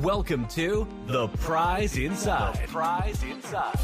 Welcome to The Prize Inside. The Prize Inside.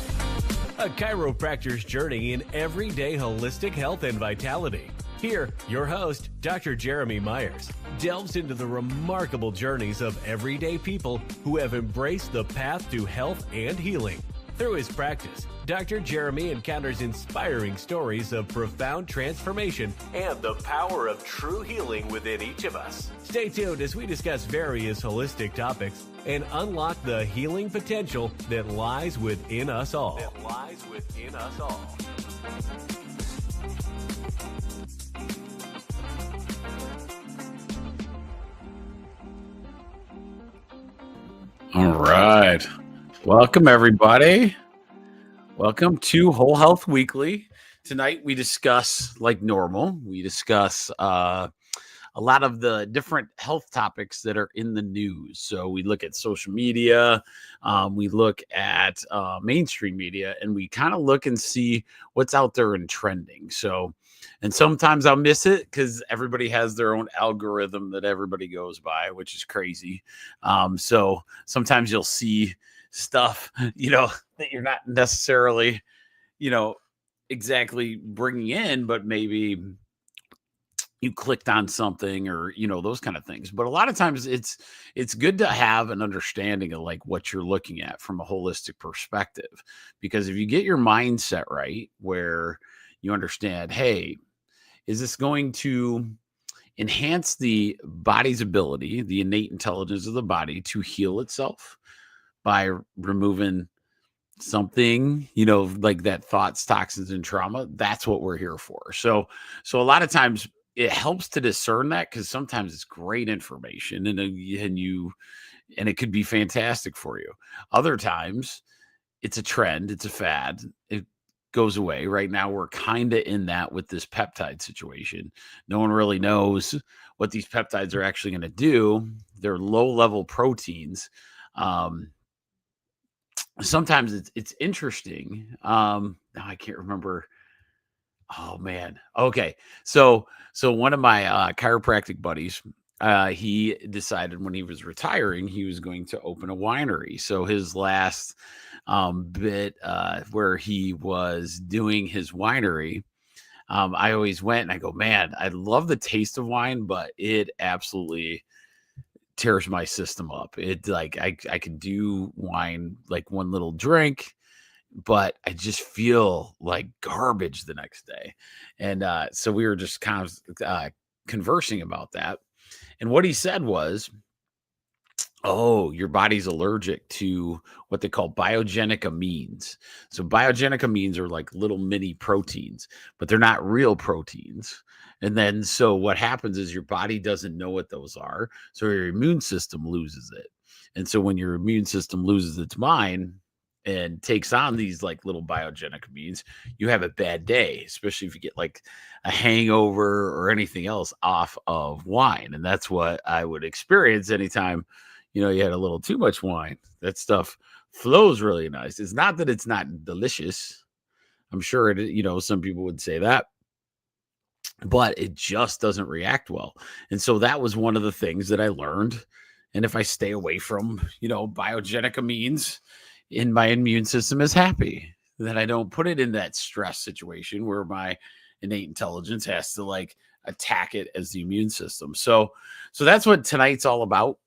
A chiropractor's journey in everyday holistic health and vitality. Here, your host, Dr. Jeremy Myers, delves into the remarkable journeys of everyday people who have embraced the path to health and healing. Through his practice, Dr. Jeremy encounters inspiring stories of profound transformation and the power of true healing within each of us. Stay tuned as we discuss various holistic topics and unlock the healing potential that lies within us all. All right. Welcome, everybody. Welcome to Whole Health Weekly. Tonight, we discuss, like normal, a lot of the different health topics that are in the news. So we look at social media, we look at mainstream media, and we kind of look and see what's out there and trending. So, and sometimes I'll miss it because everybody has their own algorithm that everybody goes by, which is crazy. So sometimes you'll see stuff, that you're not necessarily, exactly bringing in, but maybe you clicked on something or, those kind of things. But a lot of times it's good to have an understanding of like what you're looking at from a holistic perspective, because if you get your mindset right, where you understand, hey, is this going to enhance the body's ability, the innate intelligence of the body to heal itself by removing something, like that thoughts, toxins, and trauma? That's what we're here for. So a lot of times it helps to discern that, because sometimes it's great information and it could be fantastic for you. Other times it's a trend, it's a fad, it goes away. Right now we're kind of in that with this peptide situation. No one really knows what these peptides are actually going to do. They're low-level proteins. Sometimes it's interesting. Now I can't remember. Oh man. Okay. So one of my chiropractic buddies, he decided when he was retiring, he was going to open a winery. So his last bit where he was doing his winery, I always went and I go, man, I love the taste of wine, but it absolutely tears my system up. It like I could do wine like one little drink, but I just feel like garbage the next day. And so we were just kind of conversing about that. And what he said was, oh, your body's allergic to what they call biogenic amines. So biogenic amines are like little mini proteins, but they're not real proteins. And then so what happens is your body doesn't know what those are. So your immune system loses it. And so when your immune system loses its mind and takes on these like little biogenic amines, you have a bad day, especially if you get like a hangover or anything else off of wine. And that's what I would experience anytime, you had a little too much wine. That stuff flows really nice. It's not that it's not delicious. I'm sure it, some people would say that, but it just doesn't react well. And so that was one of the things that I learned. And if I stay away from, biogenic amines, and my immune system is happy, that I don't put it in that stress situation where my innate intelligence has to like attack it as the immune system. So that's what tonight's all about.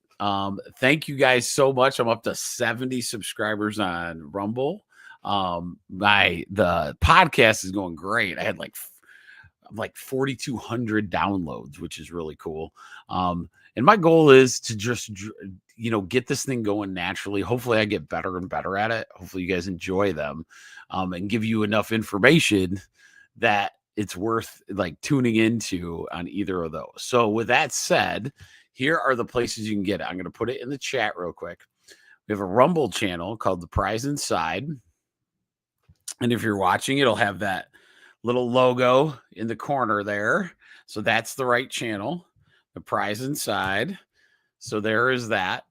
Thank you guys so much. I'm up to 70 subscribers on Rumble. The podcast is going great. I had like 4,200 downloads, which is really cool. And my goal is to just, get this thing going naturally. Hopefully I get better and better at it. Hopefully you guys enjoy them, and give you enough information that it's worth like tuning into on either of those. So with that said, here are the places you can get it. I'm going to put it in the chat real quick. We have a Rumble channel called The Prize Inside. And if you're watching, it'll have that little logo in the corner there. So that's the right channel, The Prize Inside. So there is that.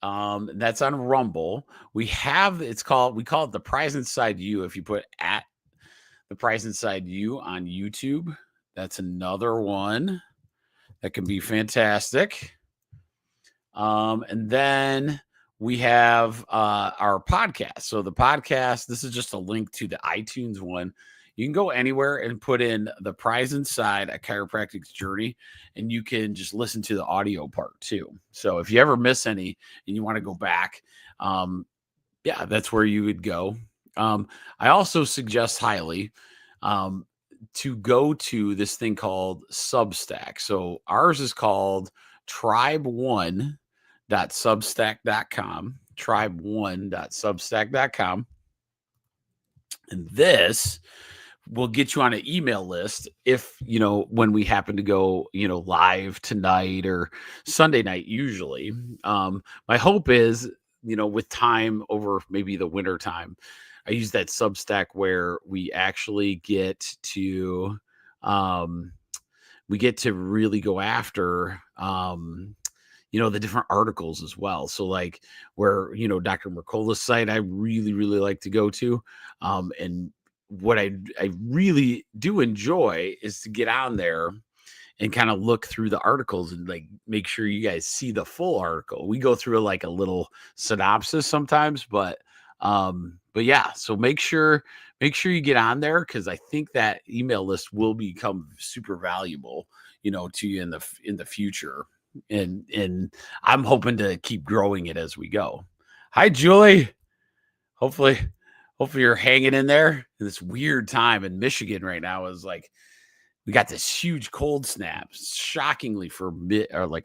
That's on Rumble. We call it The Prize Inside You. If you put at The Prize Inside You on YouTube, that's another one that can be fantastic. And then we have our podcast. So the podcast, this is just a link to the iTunes one. You can go anywhere and put in The Prize Inside, A Chiropractic's Journey, and you can just listen to the audio part too. So if you ever miss any and you want to go back, that's where you would go. I also suggest highly to go to this thing called Substack. So ours is called tribe1.substack.com, tribe1.substack.com. And this will get you on an email list if, when we happen to go, live tonight or Sunday night, usually. My hope is, with time over maybe the winter time, I use that Substack where we actually get to, really go after, the different articles as well. So like where, Dr. Mercola's site, I really, really like to go to. And what I really do enjoy is to get on there and kind of look through the articles and like make sure you guys see the full article. We go through like a little synopsis sometimes, but yeah, so make sure you get on there, because I think that email list will become super valuable, to you in the future. And I'm hoping to keep growing it as we go. Hi, Julie. Hopefully you're hanging in there. In this weird time in Michigan right now is like, we got this huge cold snap, shockingly for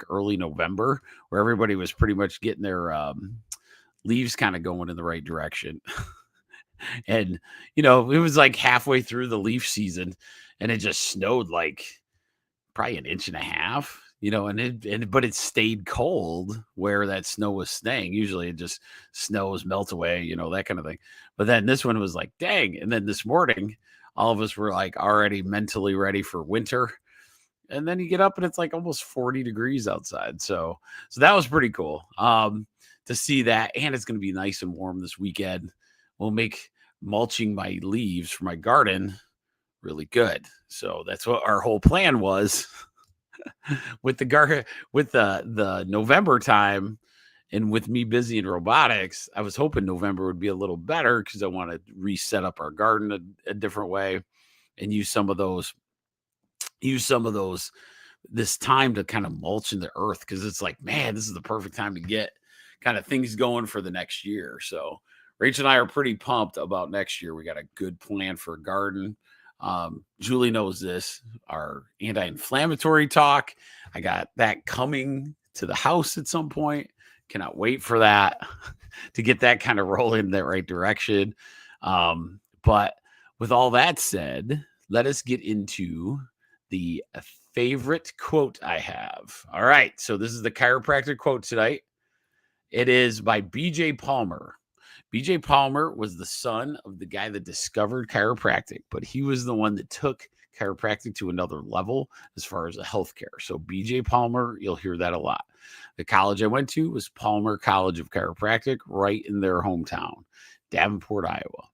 early November, where everybody was pretty much getting their leaves kind of going in the right direction. And, it was like halfway through the leaf season and it just snowed like probably an inch and a half, but it stayed cold where that snow was staying. Usually it just snows, melt away, that kind of thing. But then this one was like, dang. And then this morning, all of us were like already mentally ready for winter. And then you get up and it's like almost 40 degrees outside. So that was pretty cool to see that. And it's going to be nice and warm this weekend. We'll make mulching my leaves for my garden really good. So that's what our whole plan was with the garden, with the November time. And with me busy in robotics, I was hoping November would be a little better because I want to reset up our garden a different way and use some of those, this time to kind of mulch in the earth. Because it's like, man, this is the perfect time to get kind of things going for the next year. So Rachel and I are pretty pumped about next year. We got a good plan for a garden. Julie knows this, our anti-inflammatory talk. I got that coming to the house at some point. Cannot wait for that to get that kind of rolling in that right direction. But with all that said, let us get into the favorite quote I have. All right. So this is the chiropractic quote tonight. It is by B.J. Palmer. B.J. Palmer was the son of the guy that discovered chiropractic, but he was the one that took chiropractic to another level as far as the healthcare. So B.J. Palmer, you'll hear that a lot. The college I went to was Palmer College of Chiropractic, right in their hometown, Davenport, Iowa.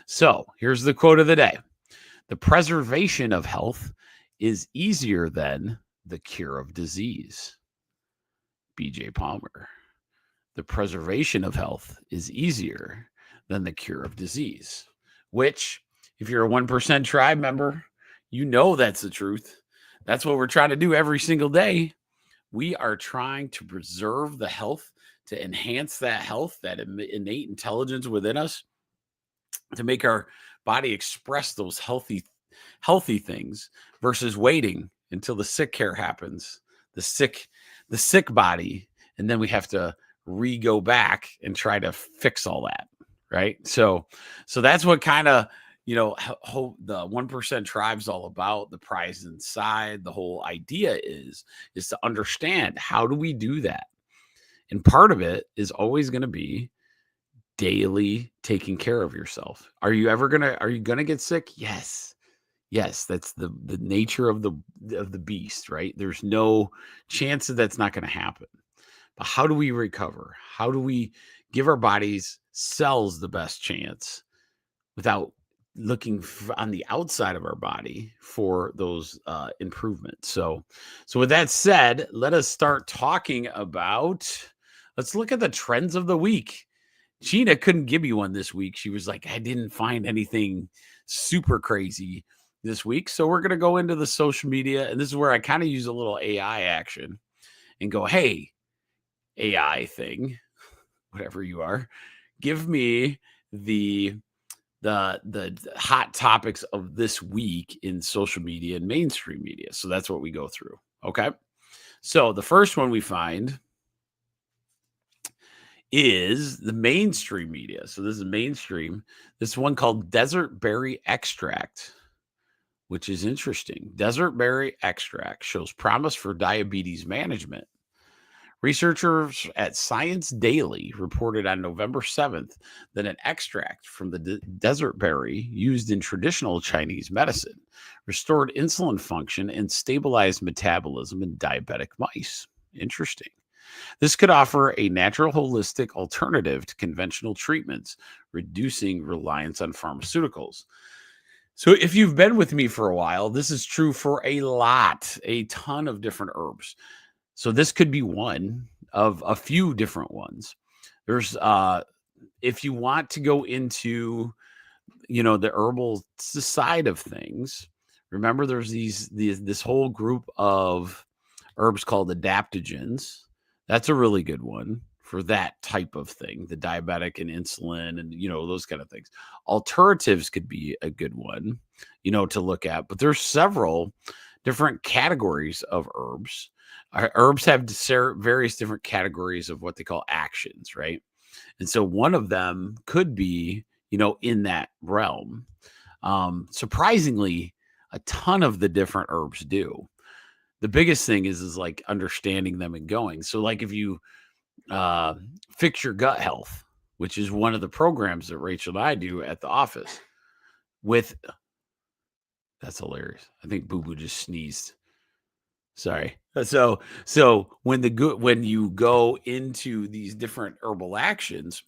So here's the quote of the day. The preservation of health is easier than the cure of disease. B.J. Palmer. The preservation of health is easier than the cure of disease, which, if you're a 1% tribe member, that's the truth. That's what we're trying to do every single day. We are trying to preserve the health, to enhance that health, that innate intelligence within us, to make our body express those healthy things versus waiting until the sick care happens, the sick body, and then we have to go back and try to fix all that. Right. So that's what kind of, the 1% tribe's all about, the prize inside. The whole idea is to understand, how do we do that? And part of it is always going to be daily taking care of yourself. Are you going to get sick? Yes. That's the nature of the beast, right? There's no chance that that's not going to happen. But how do we recover? How do we give our bodies cells the best chance without looking on the outside of our body for those improvements? So with that said, let us start talking about, let's look at the trends of the week. Gina couldn't give me one this week. She was like, I didn't find anything super crazy this week. So we're going to go into the social media. And this is where I kind of use a little AI action and go, hey, AI thing, whatever you are, give me the hot topics of this week in social media and mainstream media. So that's what we go through. Okay. So the first one we find is the mainstream media. So this is mainstream. This one called desert berry extract, which is interesting. Desert berry extract shows promise for diabetes management. Researchers at Science Daily reported on November 7th that an extract from the desert berry used in traditional Chinese medicine restored insulin function and stabilized metabolism in diabetic mice. Interesting. This could offer a natural, holistic alternative to conventional treatments, reducing reliance on pharmaceuticals. So if you've been with me for a while, this is true for a ton of different herbs. So this could be one of a few different ones. There's, if you want to go into, the herbal side of things, remember there's this whole group of herbs called adaptogens. That's a really good one for that type of thing, the diabetic and insulin and, those kind of things. Alternatives could be a good one, to look at, but there's several different categories of herbs. Herbs have various different categories of what they call actions, right? And so one of them could be, in that realm. Surprisingly, a ton of the different herbs do. The biggest thing is like understanding them and going. So like if you fix your gut health, which is one of the programs that Rachel and I do at the office that's hilarious. I think Boo Boo just sneezed. Sorry. So when you go into these different herbal actions,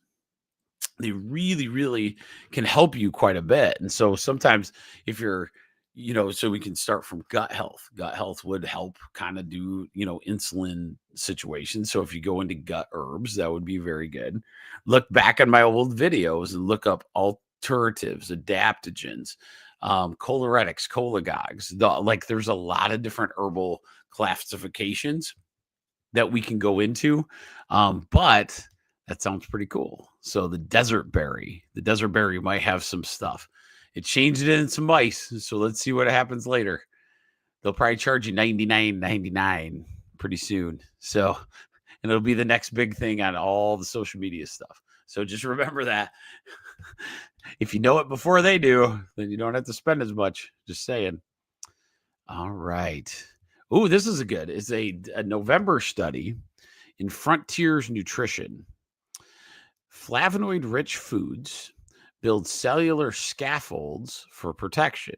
they really, really can help you quite a bit. And so sometimes if you're, so we can start from gut health. Gut health would help kind of do, insulin situations. So if you go into gut herbs, that would be very good. Look back on my old videos and look up alternatives, adaptogens, choleretics, cholagogues. There's a lot of different herbal classifications that we can go into. But that sounds pretty cool. So the desert berry might have some stuff. It changed it in some mice. So let's see what happens later. They'll probably charge you $99.99 pretty soon. So, and it'll be the next big thing on all the social media stuff. So just remember that. If you know it before they do, then you don't have to spend as much. Just saying. All right. Oh, this is it's a November study in Frontiers Nutrition. Flavonoid-rich foods build cellular scaffolds for protection.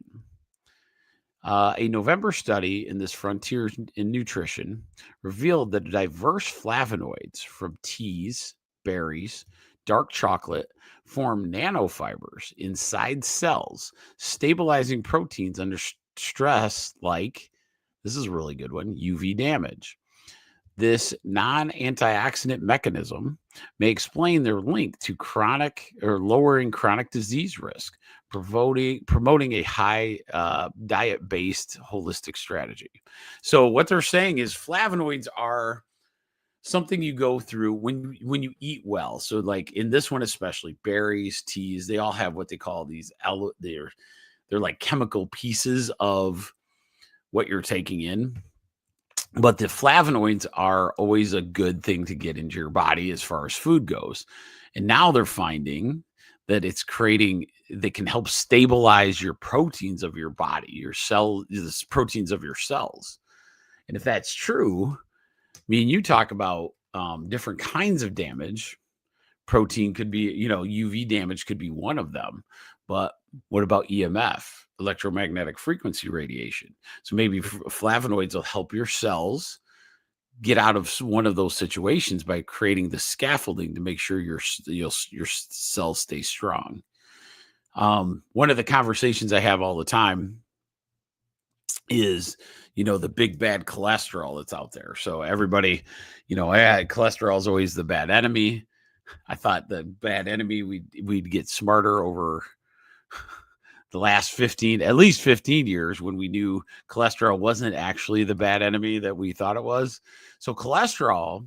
A November study in this Frontiers in Nutrition revealed that diverse flavonoids from teas, berries, dark chocolate form nanofibers inside cells, stabilizing proteins under stress like, this is a really good one, UV damage. This non-antioxidant mechanism may explain their link to lowering chronic disease risk, promoting a high diet-based holistic strategy. So what they're saying is flavonoids are something you go through when you eat well. So like in this one, especially berries, teas, they all have what they call they're like chemical pieces of what you're taking in. But the flavonoids are always a good thing to get into your body as far as food goes. And now they're finding that it's creating that can help stabilize your proteins of your body, the proteins of your cells. And if that's true, me and you talk about different kinds of damage. Protein could be, UV damage could be one of them. But what about EMF, electromagnetic frequency radiation? So maybe flavonoids will help your cells get out of one of those situations by creating the scaffolding to make sure your cells stay strong. One of the conversations I have all the time is, the big bad cholesterol that's out there. So everybody, cholesterol is always the bad enemy. I thought the bad enemy, we'd get smarter over the last at least 15 years when we knew cholesterol wasn't actually the bad enemy that we thought it was. So cholesterol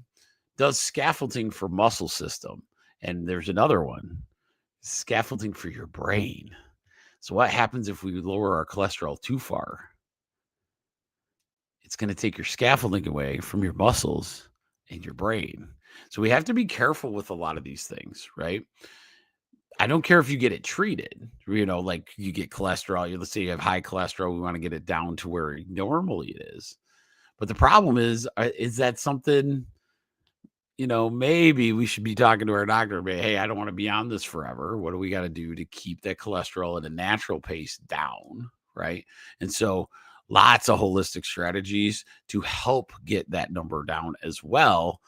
does scaffolding for muscle system. And there's another one, scaffolding for your brain. So what happens if we lower our cholesterol too far? It's going to take your scaffolding away from your muscles and your brain. So we have to be careful with a lot of these things, right? I don't care if you get it treated, like you get cholesterol. Let's say you have high cholesterol. We want to get it down to where normally it is. But the problem is that something, maybe we should be talking to our doctor. Hey, I don't want to be on this forever. What do we got to do to keep that cholesterol at a natural pace down, right? And so lots of holistic strategies to help get that number down as well,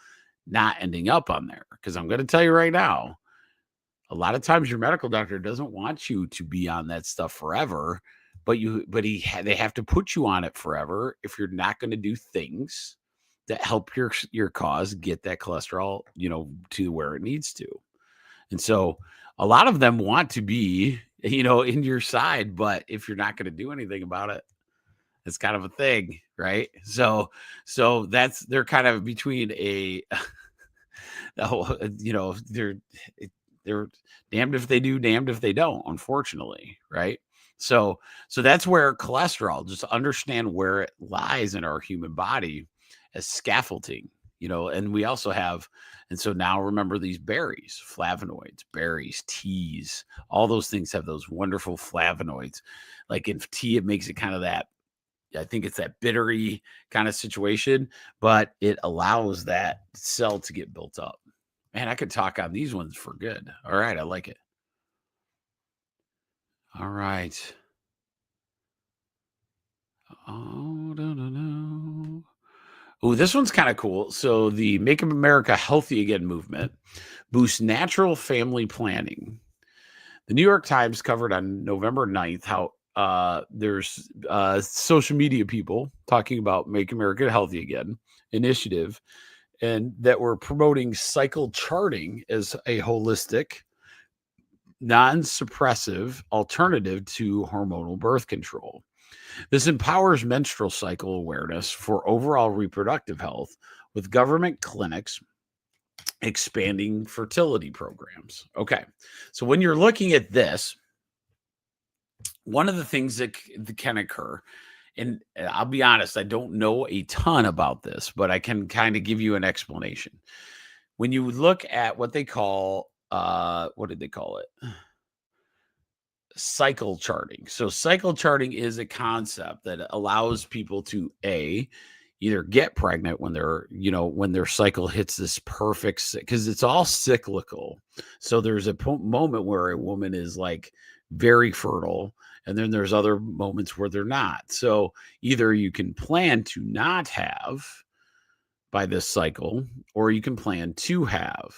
not ending up on there. Because I'm going to tell you right now, a lot of times your medical doctor doesn't want you to be on that stuff forever, but they have to put you on it forever if you're not going to do things that help your cause get that cholesterol, to where it needs to. And so a lot of them want to be, in your side, but if you're not going to do anything about it, it's kind of a thing, right? So they're kind of between they're damned if they do, damned if they don't, unfortunately, right? So that's where cholesterol, just to understand where it lies in our human body as scaffolding, and we also have, and so now remember these berries, flavonoids, berries, teas, all those things have those wonderful flavonoids. Like in tea, it makes it kind of that, I think it's that bittery kind of situation, but it allows that cell to get built up. Man, I could talk on these ones for good. All right, I like it. All right. Oh, no. Oh, this one's kind of cool. So the Make America Healthy Again movement boosts natural family planning. The New York Times covered on November 9th how there's social media people talking about Make America Healthy Again initiative, and that we're promoting cycle charting as a holistic, non-suppressive alternative to hormonal birth control. This empowers menstrual cycle awareness for overall reproductive health, with government clinics expanding fertility programs. Okay, so when you're looking at this, one of the things that can occur, and I'll be honest, I don't know a ton about this, but I can kind of give you an explanation. When you look at what they call, what did they call it? Cycle charting. So cycle charting is a concept that allows people to either get pregnant when when their cycle hits this perfect, because it's all cyclical. So there's a moment where a woman is like very fertile, and then there's other moments where they're not. So either you can plan to not have by this cycle, or you can plan to have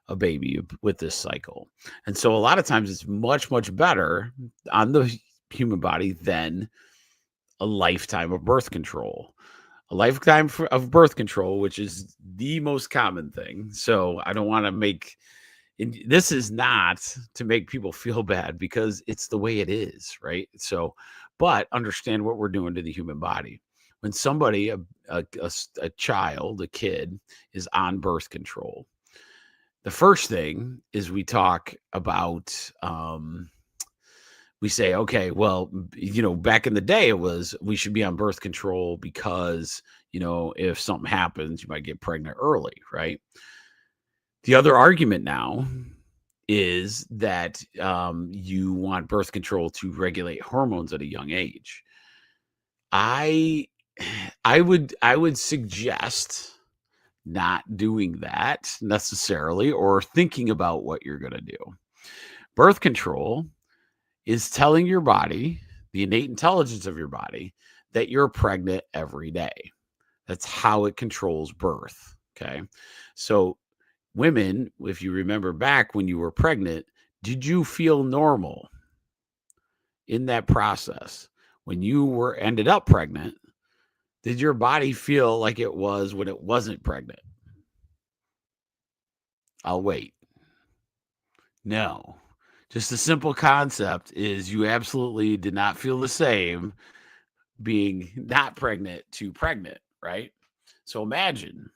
a baby with this cycle. And so a lot of times it's much, much better on the human body than a lifetime of birth control. A lifetime of birth control, which is the most common thing. So I don't want to make, this is not to make people feel bad, because it's the way it is, right? So, but understand what we're doing to the human body. When somebody, a child, a kid, is on birth control, the first thing is we talk about, we say, okay, well, back in the day, it was, we should be on birth control because, if something happens, you might get pregnant early, right? The other argument now is that you want birth control to regulate hormones at a young age. I would suggest not doing that necessarily, or thinking about what you're going to do. Birth control is telling your body, the innate intelligence of your body, that you're pregnant every day. That's how it controls birth. Okay. So, women, if you remember back when you were pregnant, did you feel normal in that process? When you were ended up pregnant, did your body feel like it was when it wasn't pregnant? I'll wait. No. Just the simple concept is you absolutely did not feel the same being not pregnant to pregnant, right? So imagine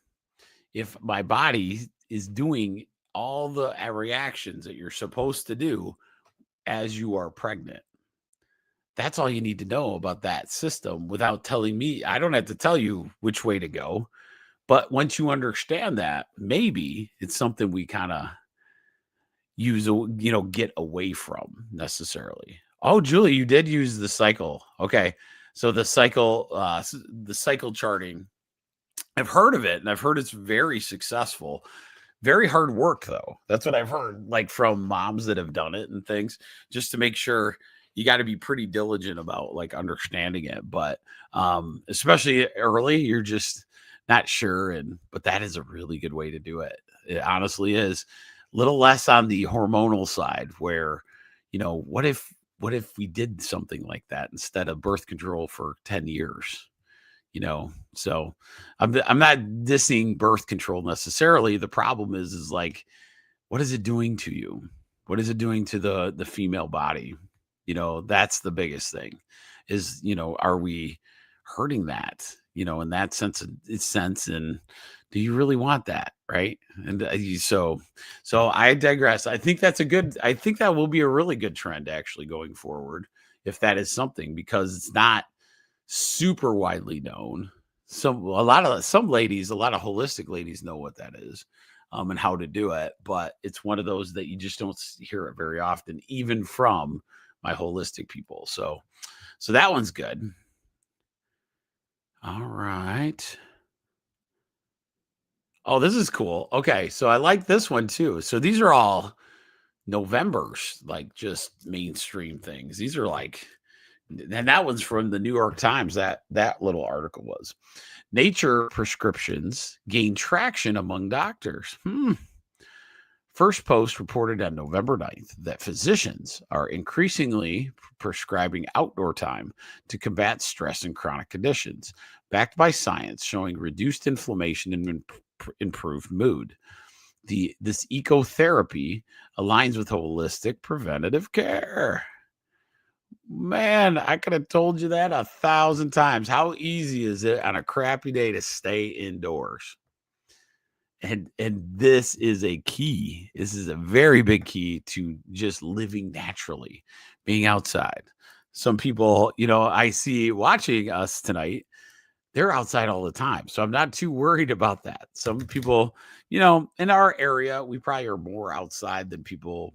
if my body is doing all the reactions that you're supposed to do as you are pregnant. That's all you need to know about that system without telling me. I don't have to tell you which way to go. But once you understand that, maybe it's something we kind of get away from necessarily. Oh, Julie, you did use the cycle. Okay. So the cycle charting, I've heard of it, and I've heard it's very successful. Very hard work, though. That's what I've heard, like from moms that have done it and things, just to make sure. You got to be pretty diligent about like understanding it. But especially early, you're just not sure. But that is a really good way to do it. It honestly is. A little less on the hormonal side, where, what if we did something like that instead of birth control for 10 years? So I'm not dissing birth control necessarily. The problem is like, what is it doing to you? What is it doing to the female body? That's the biggest thing is, are we hurting that, in that sense, and do you really want that? Right. And so I digress. I think that will be a really good trend actually going forward, if that is something, because it's not super widely known. Some ladies, a lot of holistic ladies know what that is, and how to do it. But it's one of those that you just don't hear it very often, even from my holistic people. So that one's good. All right. Oh, this is cool. Okay. So I like this one too. So these are all November's, like just mainstream things. These are like, and that one's from the New York Times. That little article was, nature prescriptions gain traction among doctors. First Post reported on November 9th that physicians are increasingly prescribing outdoor time to combat stress and chronic conditions, backed by science showing reduced inflammation and improved mood. This ecotherapy aligns with holistic preventative care. Man, I could have told you that 1,000 times. How easy is it on a crappy day to stay indoors? And this is a key. This is a very big key to just living naturally, being outside. Some people, I see watching us tonight, they're outside all the time. So I'm not too worried about that. Some people, in our area, we probably are more outside than people,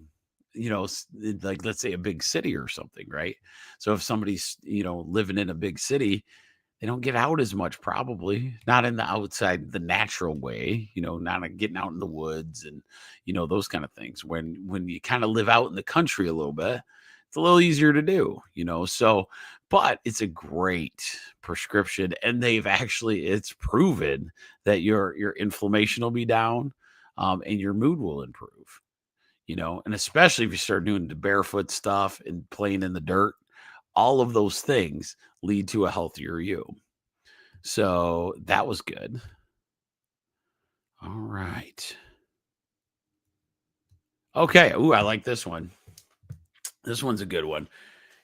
like let's say a big city or something, right? So if somebody's, living in a big city, they don't get out as much, probably not in the outside, the natural way, not getting out in the woods and, those kind of things. When you kind of live out in the country a little bit, it's a little easier to do, so, but it's a great prescription. And it's proven that your inflammation will be down, and your mood will improve, and especially if you start doing the barefoot stuff and playing in the dirt, all of those things lead to a healthier you. So that was good. All right. Okay. Ooh, I like this one. This one's a good one.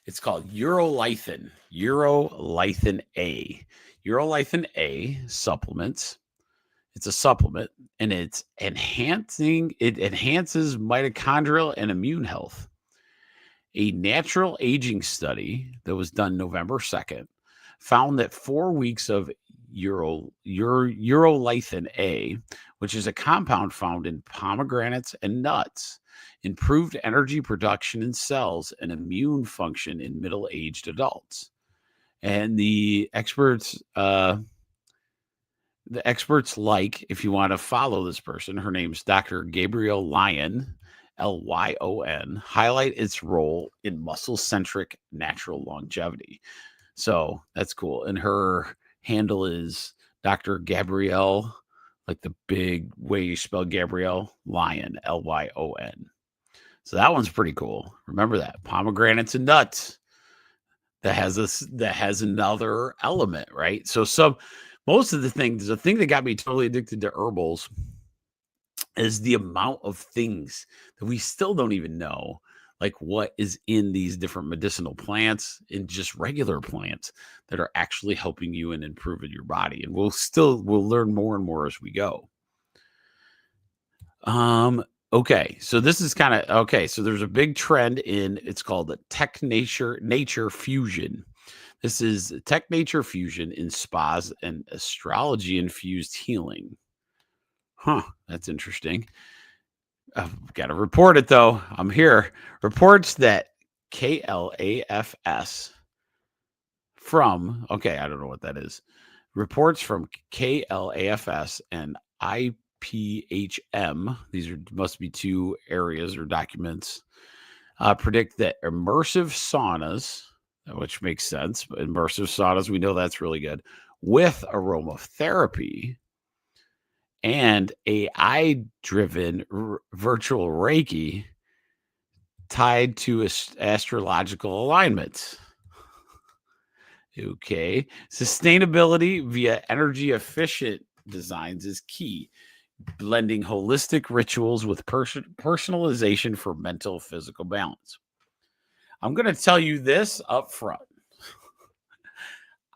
It's called Urolithin. Urolithin A. Urolithin A supplements. It's a supplement, and it enhances mitochondrial and immune health. A natural aging study that was done November 2nd found that 4 weeks of urolithin A, which is a compound found in pomegranates and nuts, improved energy production in cells, and immune function in middle-aged adults. And the experts like, if you want to follow this person, her name's Dr. Gabrielle Lyon, Lyon, highlight its role in muscle-centric natural longevity. So that's cool. And her handle is Dr. Gabrielle, like the big way you spell Gabrielle, Lyon, Lyon. So that one's pretty cool. Remember that. Pomegranates and nuts. That has another element, right? So most of the thing that got me totally addicted to herbals is the amount of things that we still don't even know, like what is in these different medicinal plants and just regular plants that are actually helping you and improving your body. And we'll learn more and more as we go. Okay, so this is kind of okay. So there's a big trend it's called the tech nature fusion. This is tech nature fusion in spas and astrology infused healing. Huh, that's interesting. I've got to report it though. I'm here. Reports that KLAFS from, okay, I don't know what that is. Reports from KLAFS and IPHM, must be two areas or documents, predict that immersive saunas, which makes sense, but immersive saunas, we know that's really good, with aromatherapy and AI-driven virtual Reiki tied to astrological alignments. Okay. Sustainability via energy efficient designs is key, blending holistic rituals with personalization for mental physical balance. I'm going to tell you this up front.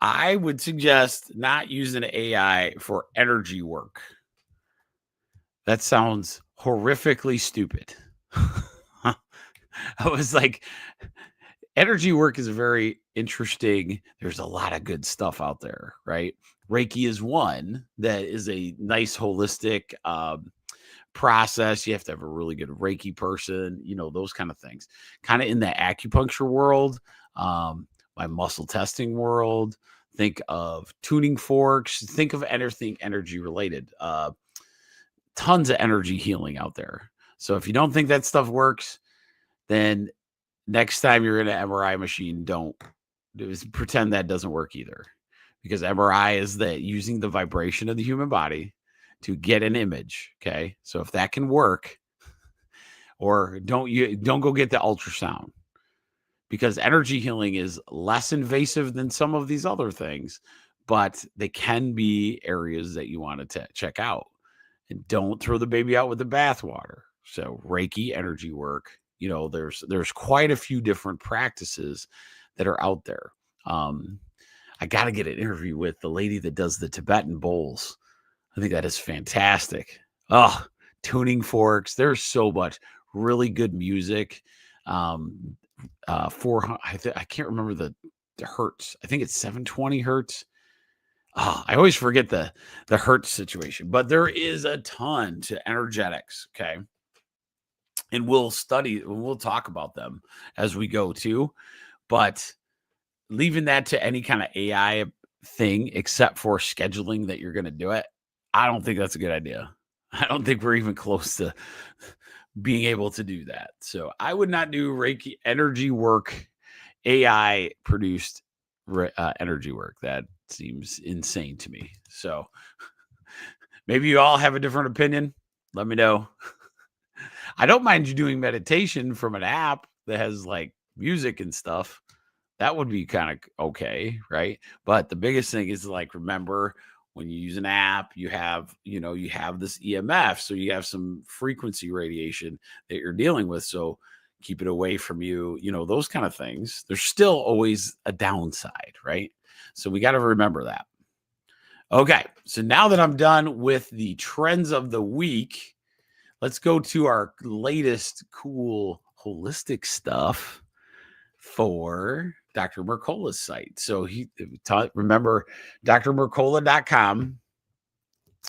I would suggest not using AI for energy work. That sounds horrifically stupid. I was like, energy work is very interesting. There's a lot of good stuff out there, right? Reiki is one that is a nice holistic process. You have to have a really good Reiki person, those kind of things. Kind of in the acupuncture world, my muscle testing world. Think of tuning forks. Think of anything energy related. Tons of energy healing out there. So if you don't think that stuff works, then next time you're in an MRI machine, don't pretend that doesn't work either, because MRI is that using the vibration of the human body to get an image. Okay. So if that can work, or don't go get the ultrasound, because energy healing is less invasive than some of these other things, but they can be areas that you want to check out. And don't throw the baby out with the bathwater. So Reiki, energy work, there's quite a few different practices that are out there. I got to get an interview with the lady that does the Tibetan bowls. I think that is fantastic. Oh, tuning forks. There's so much really good music. 400, I can't remember the hertz. I think it's 720 hertz. Oh, I always forget the hertz situation, but there is a ton to energetics. Okay. And we'll talk about them as we go too, but leaving that to any kind of AI thing, except for scheduling that you're going to do it, I don't think that's a good idea. I don't think we're even close to being able to do that. So I would not do Reiki energy work, AI produced energy work. That seems insane to me. So maybe you all have a different opinion. Let me know. I don't mind you doing meditation from an app that has like music and stuff. That would be kind of okay, right? But the biggest thing is, like, remember, when you use an app, you have this EMF, so you have some frequency radiation that you're dealing with. So keep it away from you, those kind of things. There's still always a downside, right? So we got to remember that. Okay, so now that I'm done with the trends of the week, let's go to our latest cool holistic stuff for Dr. Mercola's site. So remember, drmercola.com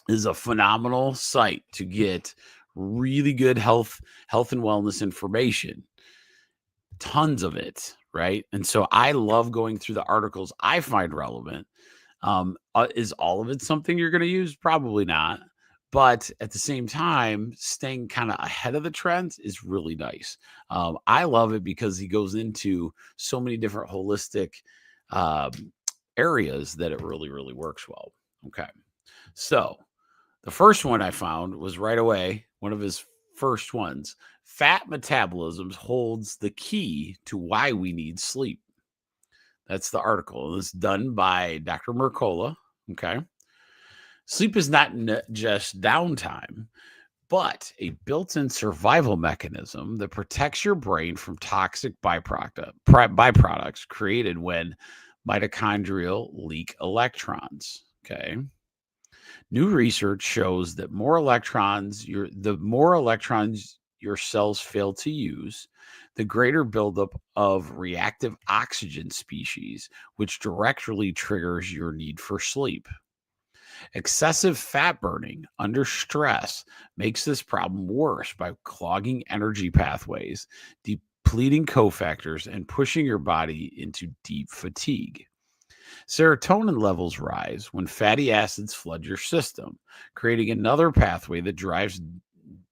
is a phenomenal site to get really good health and wellness information, tons of it, right? And so I love going through the articles I find relevant. Is all of it something you're going to use? Probably not. But at the same time, staying kind of ahead of the trends is really nice. I love it because he goes into so many different holistic um, areas that it really, really works well. Okay. So the first one I found was right away, one of his first ones. Fat metabolism holds the key to why we need sleep. That's the article. It's done by Dr. Mercola. Okay. Sleep is not just downtime, but a built-in survival mechanism that protects your brain from toxic byproducts created when mitochondrial leak electrons. Okay. New research shows that the more electrons your cells fail to use, the greater buildup of reactive oxygen species, which directly triggers your need for sleep. Excessive fat burning under stress makes this problem worse by clogging energy pathways, depleting cofactors, and pushing your body into deep fatigue. Serotonin levels rise when fatty acids flood your system, creating another pathway that drives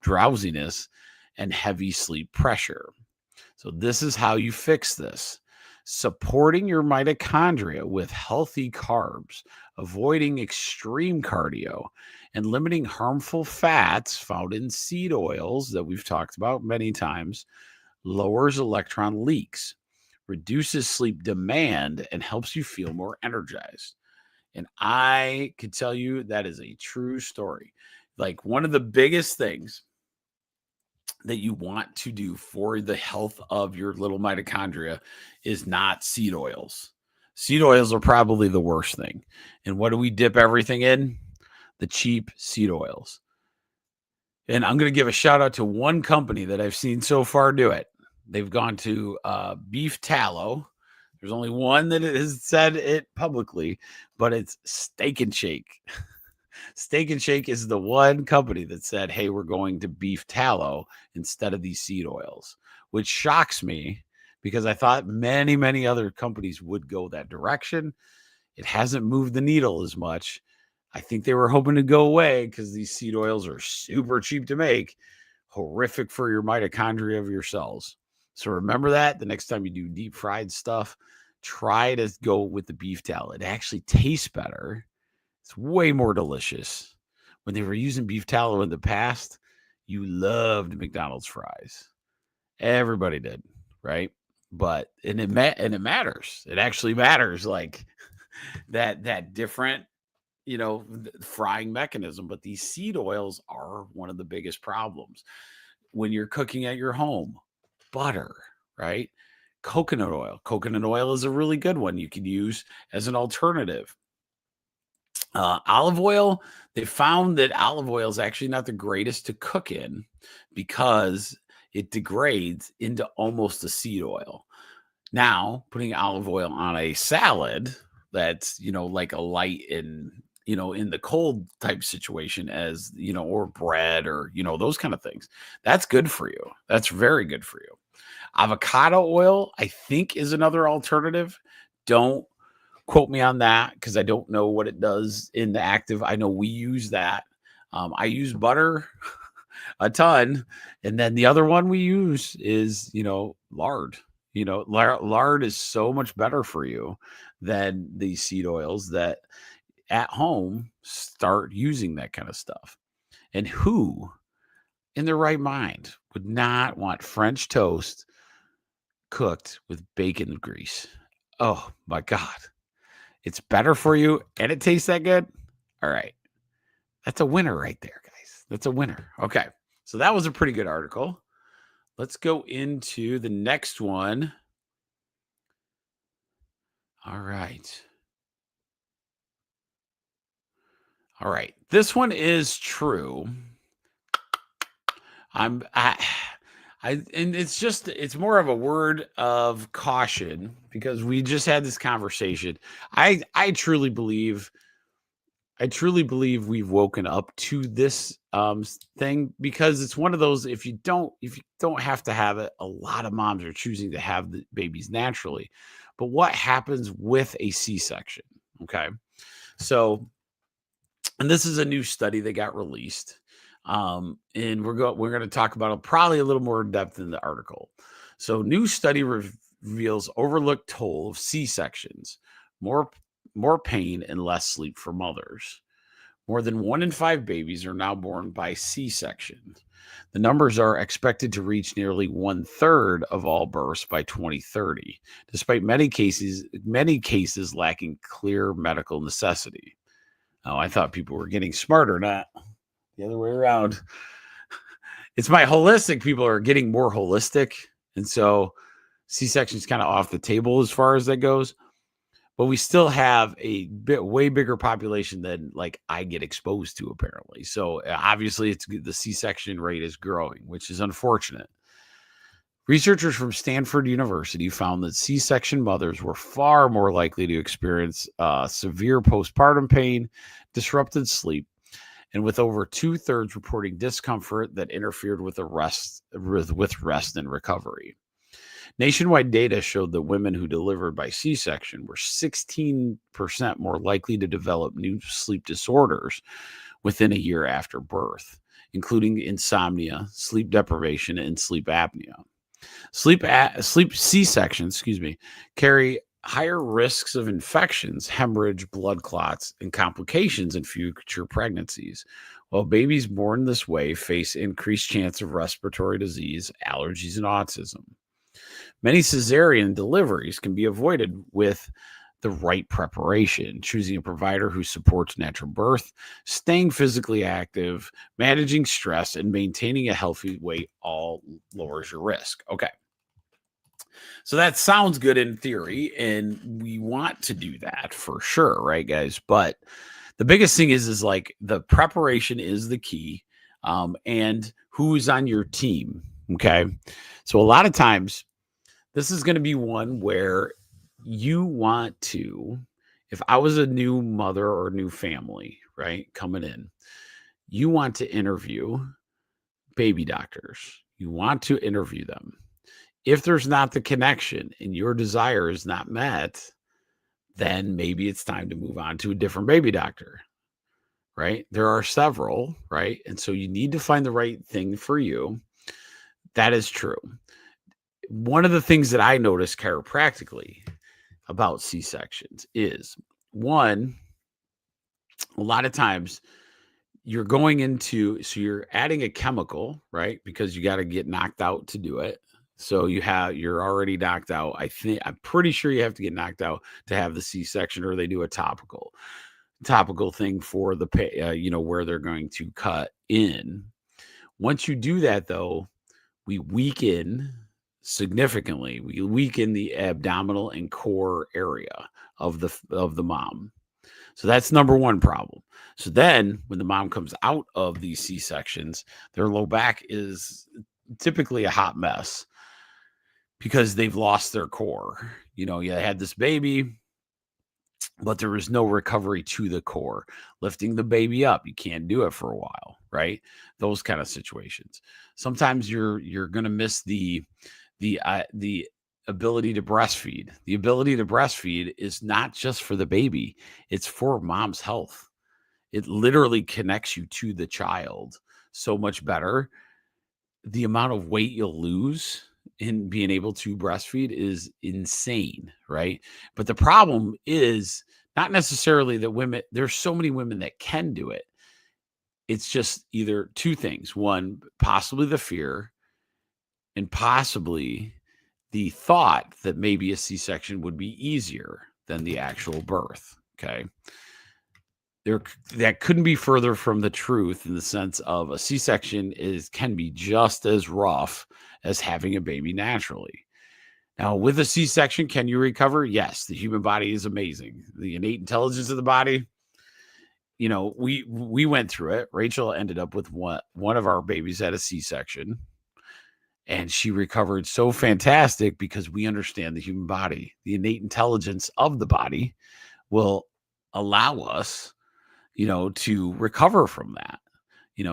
drowsiness and heavy sleep pressure. So, this is how you fix this: supporting your mitochondria with healthy carbs, avoiding extreme cardio, and limiting harmful fats found in seed oils that we've talked about many times lowers electron leaks, reduces sleep demand, and helps you feel more energized. And I could tell you that is a true story. Like, one of the biggest things that you want to do for the health of your little mitochondria is not seed oils. Seed oils are probably the worst thing. And what do we dip everything in? The cheap seed oils. And I'm going to give a shout out to one company that I've seen so far do it. They've gone to beef tallow. There's only one that has said it publicly, but it's Steak and Shake. Steak and Shake is the one company that said, hey, we're going to beef tallow instead of these seed oils, which shocks me because I thought many, many other companies would go that direction. It hasn't moved the needle as much. I think they were hoping to go away because these seed oils are super cheap to make, horrific for your mitochondria of your cells. So remember that the next time you do deep fried stuff, try to go with the beef tallow. It actually tastes better. It's way more delicious. When they were using beef tallow in the past, you loved McDonald's fries. Everybody did, right? But and it matters. It actually matters, like that different, frying mechanism. But these seed oils are one of the biggest problems when you're cooking at your home. Butter, right? Coconut oil. Coconut oil is a really good one you can use as an alternative. Olive oil, they found that olive oil is actually not the greatest to cook in because it degrades into almost a seed oil. Now, putting olive oil on a salad that's, like a light in the cold type situation, as, or bread or, those kind of things, that's good for you. That's very good for you. Avocado oil, I think, is another alternative. Don't quote me on that because I don't know what it does in the active. I know we use that. I use butter a ton. And then the other one we use is, lard. Lard is so much better for you than these seed oils that at home start using that kind of stuff. And who in their right mind would not want French toast cooked with bacon grease? Oh my God. It's better for you and it tastes that good. All right. That's a winner right there, guys. That's a winner. Okay. So that was a pretty good article. Let's go into the next one. All right. All right. This one is true. And it's more of a word of caution because we just had this conversation. I truly believe I truly believe we've woken up to this thing, because it's one of those, if you don't have to have it, a lot of moms are choosing to have the babies naturally. But what happens with a C-section? Okay. So, and this is a new study that got released. And we're going to talk about it probably a little more in depth in the article. So, new study reveals overlooked toll of C-sections, more pain and less sleep for mothers. More than 1 in 5 babies are now born by C-section. The numbers are expected to reach nearly 1/3 of all births by 2030, despite many cases lacking clear medical necessity. Oh, I thought people were getting smarter, not the other way around. It's my holistic people are getting more holistic, and so C-section is kind of off the table as far as that goes. But we still have a way bigger population than like I get exposed to, apparently. So obviously, the C-section rate is growing, which is unfortunate. Researchers from Stanford University found that C-section mothers were far more likely to experience severe postpartum pain, disrupted sleep, and with over 2/3 reporting discomfort that interfered with rest and recovery. Nationwide data showed that women who delivered by C-section were 16% more likely to develop new sleep disorders within a year after birth, including insomnia, sleep deprivation, and sleep apnea. Sleep C-sections, carry higher risks of infections, hemorrhage, blood clots, and complications in future pregnancies, while babies born this way face increased chance of respiratory disease, allergies, and autism. Many cesarean deliveries can be avoided with the right preparation, choosing a provider who supports natural birth, staying physically active, managing stress, and maintaining a healthy weight all lowers your risk. Okay. So that sounds good in theory, and we want to do that for sure, right, guys? But the biggest thing is like the preparation is the key, and who's on your team. Okay. So a lot of times, this is going to be one where you want to, if I was a new mother or new family, right, coming in, you want to interview baby doctors. You want to interview them. If there's not the connection and your desire is not met, then maybe it's time to move on to a different baby doctor, right? There are several, right? And so you need to find the right thing for you. That is true. One of the things that I noticed chiropractically about C-sections is, one, a lot of times you're going into, so you're adding a chemical, right? Because you got to get knocked out to do it. So you're already knocked out. I'm pretty sure you have to get knocked out to have the C-section, or they do a topical thing for the where they're going to cut in. Once you do that, though, we weaken significantly. We weaken the abdominal and core area of the mom. So that's number one problem. So then when the mom comes out of these C-sections, their low back is typically a hot mess because they've lost their core. You had this baby, but there was no recovery to the core. Lifting the baby up, you can't do it for a while, right? Those kind of situations. Sometimes you're going to miss the ability to breastfeed. The ability to breastfeed is not just for the baby, it's for mom's health. It literally connects you to the child so much better. The amount of weight you'll lose in being able to breastfeed is insane, right? But the problem is not necessarily that there's so many women that can do it. It's just either two things. One, possibly the fear, and possibly the thought that maybe a C-section would be easier than the actual birth. Okay. That couldn't be further from the truth, in the sense of a C-section can be just as rough as having a baby naturally. Now, with a C-section, can you recover? Yes. The human body is amazing. The innate intelligence of the body, we went through it. Rachel ended up with one of our babies at a C-section, and she recovered so fantastic because we understand the human body. The innate intelligence of the body will allow us, to recover from that.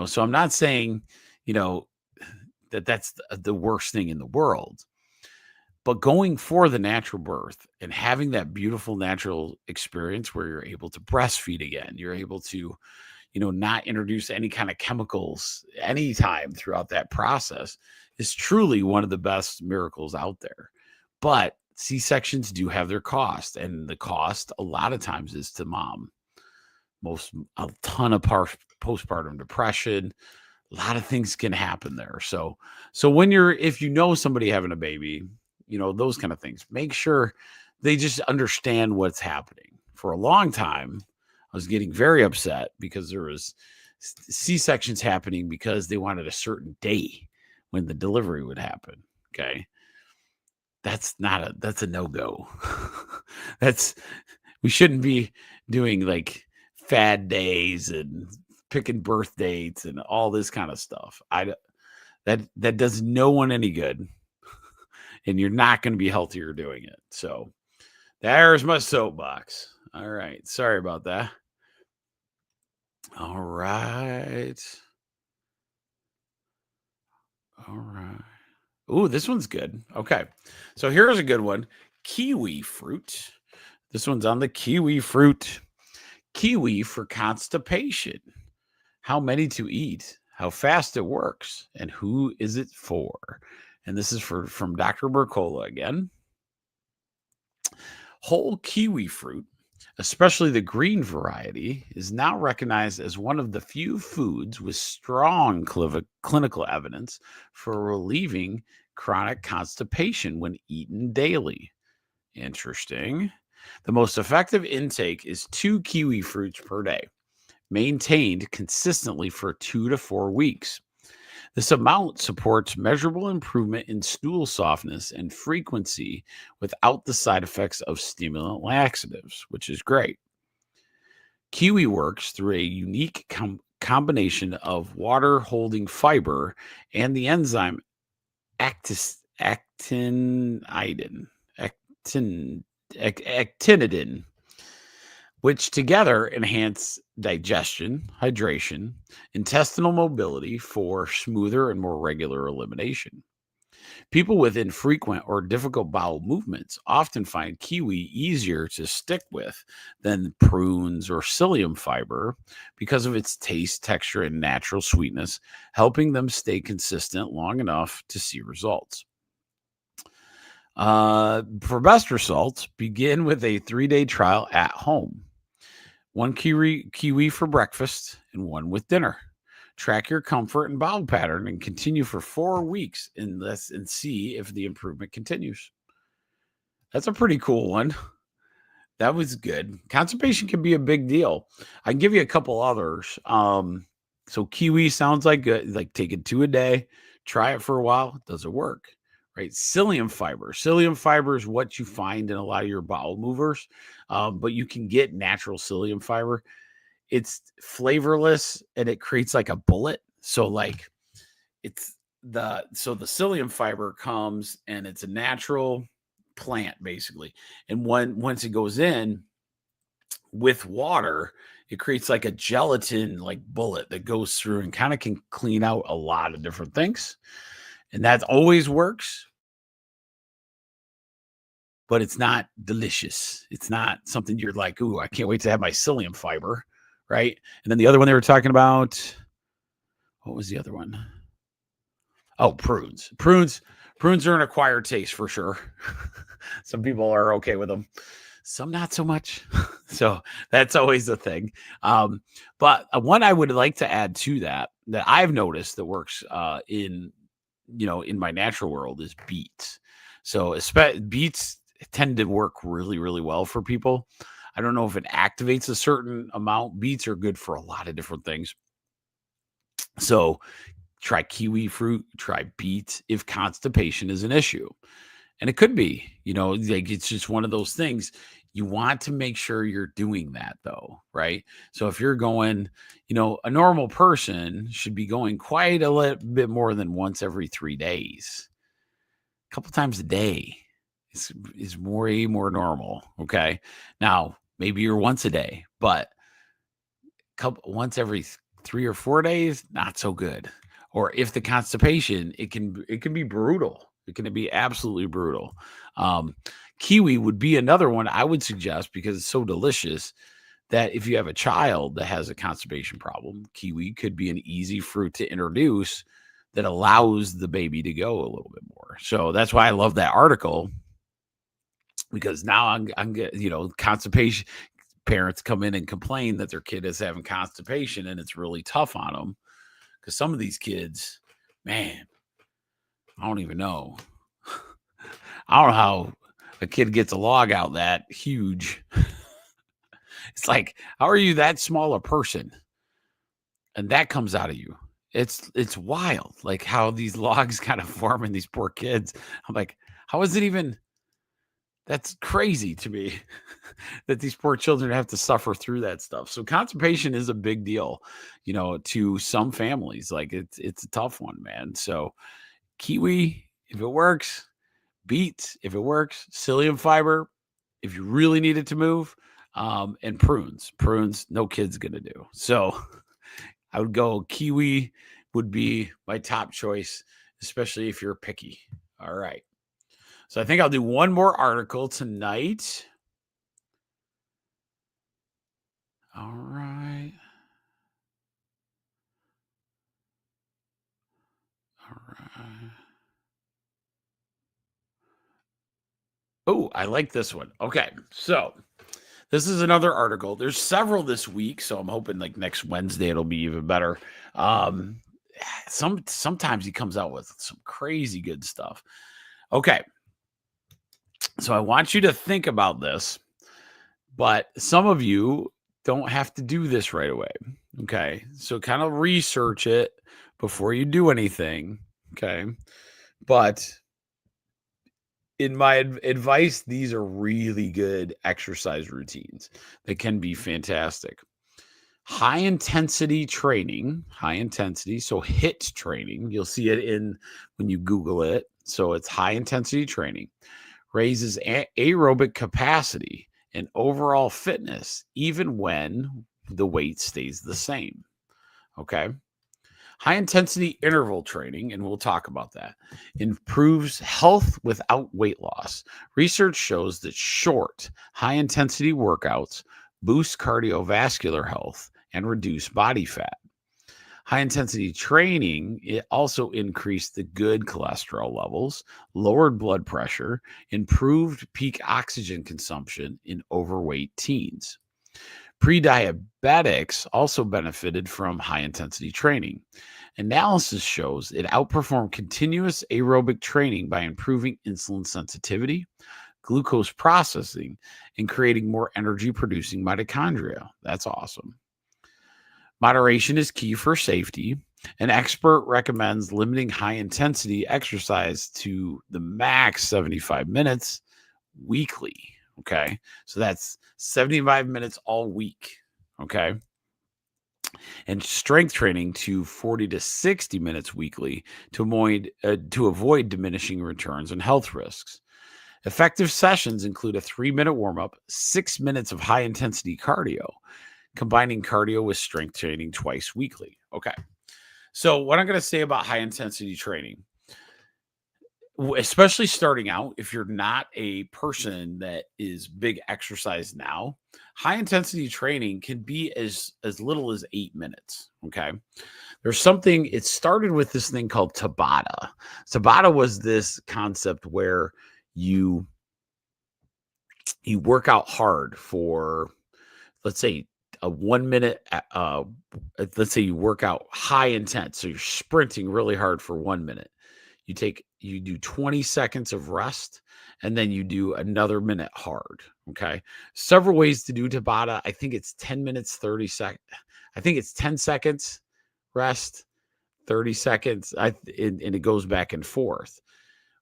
So I'm not saying, that's the worst thing in the world, but going for the natural birth and having that beautiful natural experience where you're able to breastfeed again, you're able to, not introduce any kind of chemicals anytime throughout that process is truly one of the best miracles out there. But C-sections do have their cost, and the cost a lot of times is to mom. A ton of postpartum depression, a lot of things can happen there. So if somebody having a baby, those kind of things, make sure they just understand what's happening. For a long time, I was getting very upset because there was C-sections happening because they wanted a certain day when the delivery would happen. Okay. That's a no-go. We shouldn't be doing like fad days and picking birth dates and all this kind of stuff. That does no one any good, and you're not going to be healthier doing it. So there's my soapbox. All right. Sorry about that. All right. Ooh, this one's good. Okay. So here's a good one. Kiwi fruit. This one's on the kiwi fruit. Kiwi for constipation. How many to eat? How fast it works? And who is it for? And this is from Dr. Mercola again. Whole kiwi fruit, especially the green variety, is now recognized as one of the few foods with strong clinical evidence for relieving chronic constipation when eaten daily. Interesting. The most effective intake is 2 kiwi fruits per day, maintained consistently for 2 to 4 weeks. This amount supports measurable improvement in stool softness and frequency without the side effects of stimulant laxatives, which is great. Kiwi works through a unique combination of water-holding fiber and the enzyme actinidin, which together enhance digestion, hydration, intestinal mobility for smoother and more regular elimination. People with infrequent or difficult bowel movements often find kiwi easier to stick with than prunes or psyllium fiber because of its taste, texture, and natural sweetness, helping them stay consistent long enough to see results. For best results, begin with a 3-day trial at home. 1 kiwi for breakfast and 1 with dinner. Track your comfort and bowel pattern and continue for 4 weeks and see if the improvement continues. That's a pretty cool one. That was good. Constipation can be a big deal. I can give you a couple others. So kiwi sounds like good. Like taking 2 a day. Try it for a while. Does it work? Right? Psyllium fiber. Psyllium fiber is what you find in a lot of your bowel movers, but you can get natural psyllium fiber. It's flavorless and it creates like a bullet. So like the psyllium fiber comes and it's a natural plant basically. And once it goes in with water, it creates like a gelatin like bullet that goes through and kind of can clean out a lot of different things. And that always works. But it's not delicious. It's not something you're like, ooh, I can't wait to have my psyllium fiber. Right. And then the other one they were talking about, what was the other one? Oh, prunes. Prunes are an acquired taste for sure. Some people are okay with them, some not so much. So that's always a thing. But one I would like to add to that I've noticed that works in my natural world is beets. So beets tend to work really, really well for people. I don't know if it activates a certain amount. Beets are good for a lot of different things. So try kiwi fruit, try beets if constipation is an issue. And it could be, like it's just one of those things. You want to make sure you're doing that though, right? So if you're going, a normal person should be going quite a little bit more than once every 3 days. A couple times a day is way more normal. Okay. Now, maybe you're once a day, but once every 3 or 4 days, not so good. Or if the constipation, it can be brutal. It can be absolutely brutal. Kiwi would be another one I would suggest because it's so delicious that if you have a child that has a constipation problem, kiwi could be an easy fruit to introduce that allows the baby to go a little bit more. So that's why I love that article, because now I'm getting, constipation. Parents come in and complain that their kid is having constipation, and it's really tough on them because some of these kids, man, I don't even know. I don't know how a kid gets a log out that huge. It's like, how are you that small a person? And that comes out of you. It's wild, like how these logs kind of form in these poor kids. I'm like, how is it even? That's crazy to me that these poor children have to suffer through that stuff. So constipation is a big deal, to some families. Like it's a tough one, man. So kiwi, if it works, beets, if it works, psyllium fiber, if you really need it to move, and prunes. Prunes, no kid's gonna do. So I would go kiwi would be my top choice, especially if you're picky. All right. So I think I'll do one more article tonight. All right. All right. Oh, I like this one. Okay. So this is another article. There's several this week, so I'm hoping like next Wednesday it'll be even better. Sometimes he comes out with some crazy good stuff. Okay. So I want you to think about this, but some of you don't have to do this right away. Okay. So kind of research it before you do anything. Okay. But in my advice, these are really good exercise routines that can be fantastic. High intensity training, so HIIT training, you'll see it when you Google it. So it's high intensity training, raises aerobic capacity and overall fitness, even when the weight stays the same. Okay. High intensity interval training, and we'll talk about that, improves health without weight loss. Research shows that short, high intensity workouts boost cardiovascular health and reduce body fat. High intensity training, it also increased the good cholesterol levels, lowered blood pressure, improved peak oxygen consumption in overweight teens. Pre-diabetics also benefited from high-intensity training. Analysis shows it outperformed continuous aerobic training by improving insulin sensitivity, glucose processing, and creating more energy-producing mitochondria. That's awesome. Moderation is key for safety. An expert recommends limiting high-intensity exercise to the max 75 minutes weekly. Okay. So that's 75 minutes all week. Okay. And strength training to 40 to 60 minutes weekly to avoid diminishing returns and health risks. Effective sessions include a 3-minute warm-up, 6 minutes of high-intensity cardio, combining cardio with strength training twice weekly. Okay. So what I'm going to say about high-intensity training, especially starting out, if you're not a person that is big exercise now, high intensity training can be as little as 8 minutes. Okay. It started with this thing called Tabata. Tabata was this concept where you work out hard for, let's say, a 1 minute, let's say you work out high intense. So you're sprinting really hard for 1 minute. You do 20 seconds of rest, and then you do another minute hard. Okay. Several ways to do Tabata. I think it's 10 minutes, 30 seconds. I think it's 10 seconds rest, 30 seconds. And it goes back and forth.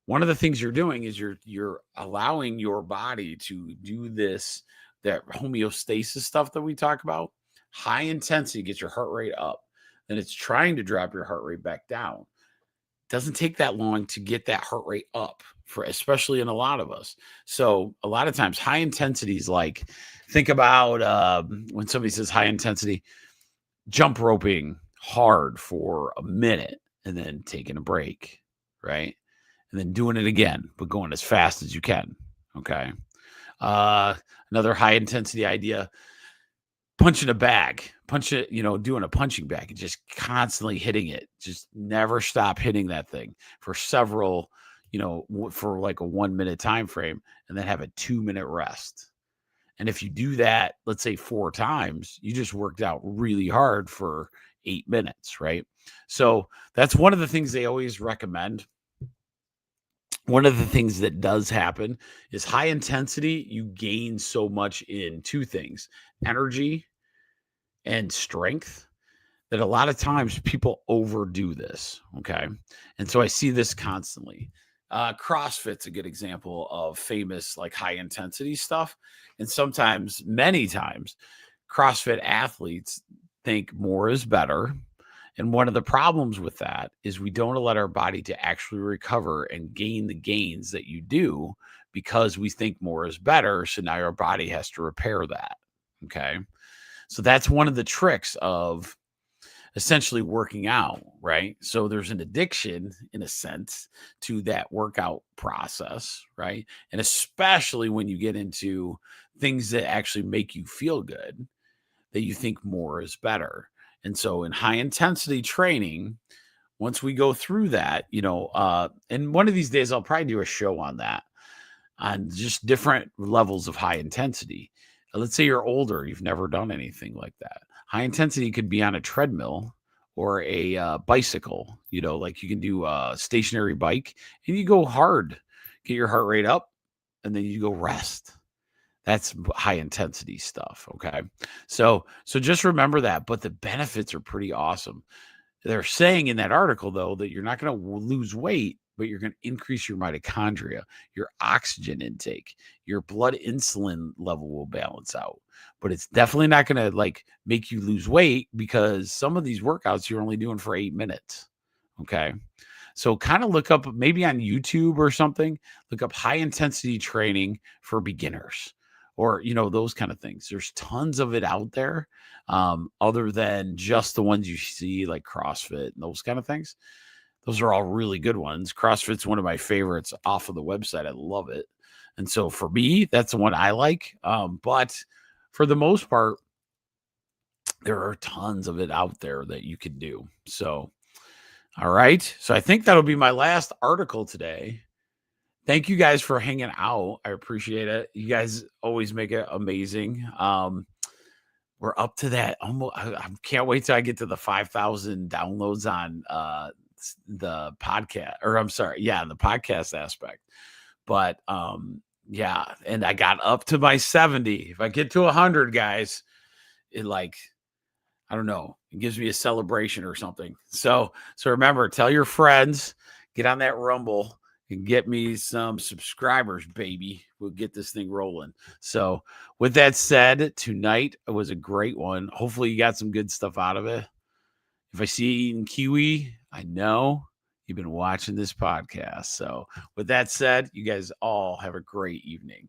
One of the things you're doing is you're allowing your body to do that homeostasis stuff that we talk about. High intensity gets your heart rate up. Then it's trying to drop your heart rate back down. Doesn't take that long to get that heart rate up, especially in a lot of us. So a lot of times high intensity is like, think about when somebody says high intensity, jump roping hard for a minute and then taking a break, right? And then doing it again, but going as fast as you can. Okay. Another high intensity idea, punching a bag, doing a punching bag and just constantly hitting it. Just never stop hitting that thing for several, for like a 1 minute time frame, and then have a 2 minute rest. And if you do that, let's say 4 times, you just worked out really hard for 8 minutes, right? So that's one of the things they always recommend. One of the things that does happen is high intensity, you gain so much in 2 things, energy and strength, that a lot of times people overdo this. Okay. And so I see this constantly. CrossFit's a good example of famous, like high intensity stuff. And sometimes, many times, CrossFit athletes think more is better. And one of the problems with that is we don't let our body to actually recover and gain the gains that you do because we think more is better. So now our body has to repair that. Okay. So that's one of the tricks of essentially working out, right? So there's an addiction in a sense to that workout process, right? And especially when you get into things that actually make you feel good, that you think more is better. And so in high intensity training, once we go through that, and one of these days I'll probably do a show on that, on just different levels of high intensity. Let's say you're older, you've never done anything like that. High intensity could be on a treadmill or a bicycle, like you can do a stationary bike and you go hard, get your heart rate up, and then you go rest. That's high intensity stuff. Okay. So just remember that, but the benefits are pretty awesome. They're saying in that article, though, that you're not going to lose weight, but you're going to increase your mitochondria, your oxygen intake, your blood insulin level will balance out. But it's definitely not going to make you lose weight, because some of these workouts you're only doing for 8 minutes. Okay. So kind of look up, maybe on YouTube or something, look up high intensity training for beginners, or, those kind of things. There's tons of it out there, other than just the ones you see like CrossFit and those kind of things. Those are all really good ones. CrossFit's one of my favorites off of the website. I love it. And so for me, that's the one I like. But for the most part, there are tons of it out there that you can do. So, all right. So I think that'll be my last article today. Thank you guys for hanging out. I appreciate it. You guys always make it amazing. We're up to that. Almost, I can't wait till I get to the 5,000 downloads on the podcast, or I'm sorry, the podcast aspect. But and I got up to my 70. If I get to 100, guys, it I don't know, it gives me a celebration or something. So remember, tell your friends, get on that Rumble and get me some subscribers, baby. We'll get this thing rolling. So with that said, tonight was a great one. Hopefully you got some good stuff out of it. If I see you eating kiwi, I know you've been watching this podcast. So with that said, you guys all have a great evening.